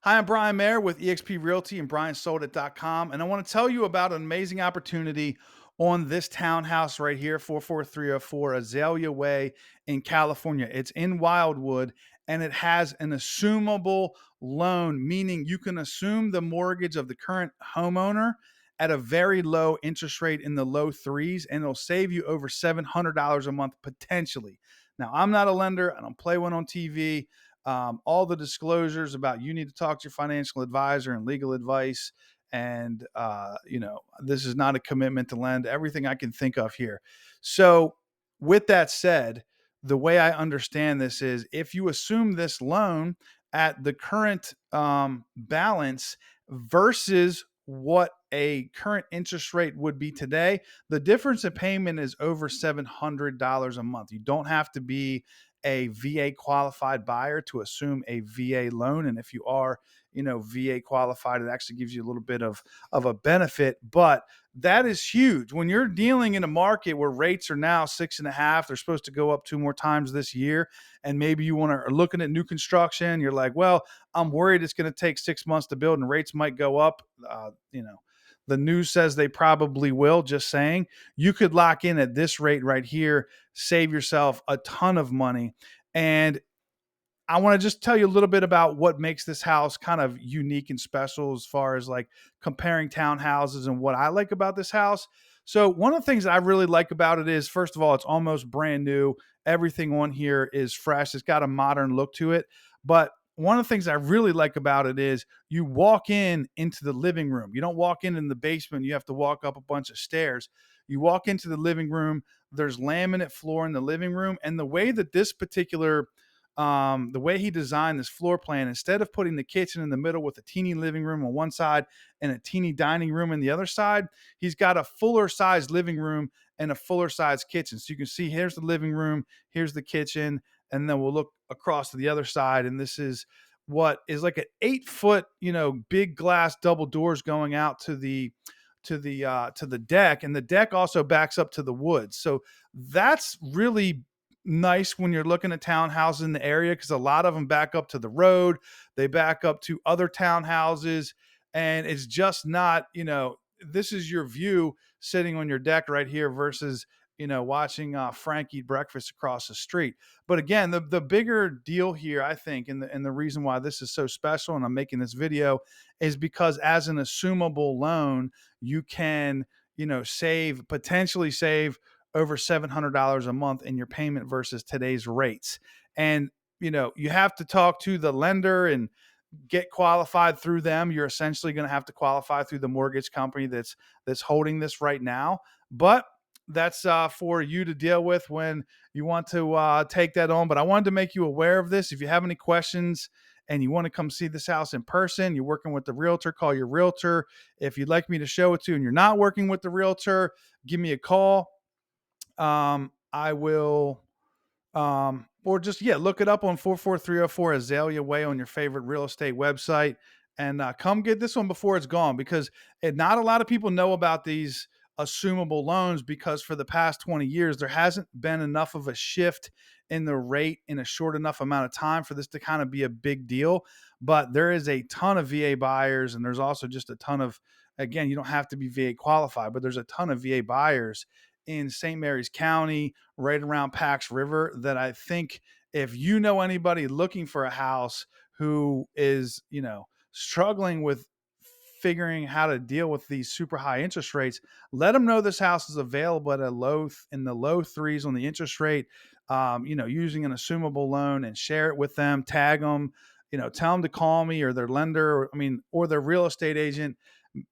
Hi, I'm Brian Mayer with eXp Realty and BrianSoldIt.com. And I want to tell you about an amazing opportunity on this townhouse right here, 44304 Azalea Way in California. It's in Wildwood and it has an assumable loan, meaning you can assume the mortgage of the current homeowner at a very low interest rate in the low threes, and it'll save you over $700 a month potentially. Now, I'm not a lender, I don't play one on TV. All the disclosures about you need to talk to your financial advisor and legal advice. And, this is not a commitment to lend, everything I can think of here. So, with that said, the way I understand this is if you assume this loan at the current balance versus what a current interest rate would be today, the difference in payment is over $700 a month. You don't have to be a VA qualified buyer to assume a VA loan. And if you are, VA qualified, it actually gives you a little bit of a benefit. But that is huge when you're dealing in a market where rates are now 6.5. They're supposed to go up two more times this year. And maybe you want to are looking at new construction. You're like, well, I'm worried it's going to take 6 months to build and rates might go up. The news says they probably will, just saying. You could lock in at this rate right here, save yourself a ton of money. And I want to just tell you a little bit about what makes this house kind of unique and special as far as like comparing townhouses and what I like about this house. So, one of the things I really like about it is, first of all, it's almost brand new. Everything on here is fresh, it's got a modern look to it. But one of the things I really like about it is you walk in into the living room. You don't walk in the basement, you have to walk up a bunch of stairs. You walk into the living room, there's laminate floor in the living room. And the way that this particular the way he designed this floor plan, instead of putting the kitchen in the middle with a teeny living room on one side and a teeny dining room on the other side, he's got a fuller size living room and a fuller size kitchen. So you can see here's the living room, here's the kitchen, and then we'll look across to the other side. And this is what is like an 8 foot, big glass double doors going out to the deck, and the deck also backs up to the woods. So that's really nice when you're looking at townhouses in the area, because a lot of them back up to the road, they back up to other townhouses, and it's just not, this is your view sitting on your deck right here versus watching Frank eat breakfast across the street. But again, the bigger deal here, I think, and the reason why this is so special and I'm making this video is because as an assumable loan, you can potentially save over $700 a month in your payment versus today's rates. And you have to talk to the lender and get qualified through them. You're essentially going to have to qualify through the mortgage company that's holding this right now. But that's for you to deal with when you want to take that on. But I wanted to make you aware of this. If you have any questions and you want to come see this house in person, you're working with the realtor, call your realtor. If you'd like me to show it to you and you're not working with the realtor, give me a call. I will, or just, yeah, look it up on 44304 Azalea Way on your favorite real estate website, and come get this one before it's gone, because not a lot of people know about these assumable loans, because for the past 20 years, there hasn't been enough of a shift in the rate in a short enough amount of time for this to kind of be a big deal. But there is a ton of VA buyers, and there's also just a ton of, again, you don't have to be VA qualified, but there's a ton of VA buyers in St. Mary's County, right around Pax River, that I think if you know anybody looking for a house who is, struggling with figuring how to deal with these super high interest rates, let them know this house is available at in the low threes on the interest rate, using an assumable loan, and share it with them, tag them, tell them to call me or their lender, or their real estate agent.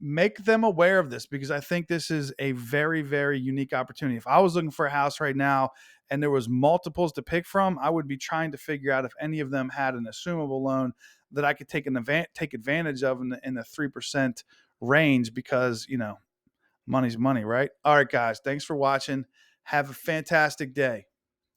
Make them aware of this, because I think this is a very, very unique opportunity. If I was looking for a house right now and there was multiples to pick from, I would be trying to figure out if any of them had an assumable loan that I could take advantage of in the 3% range, because money's money, right? All right, guys, thanks for watching. Have a fantastic day.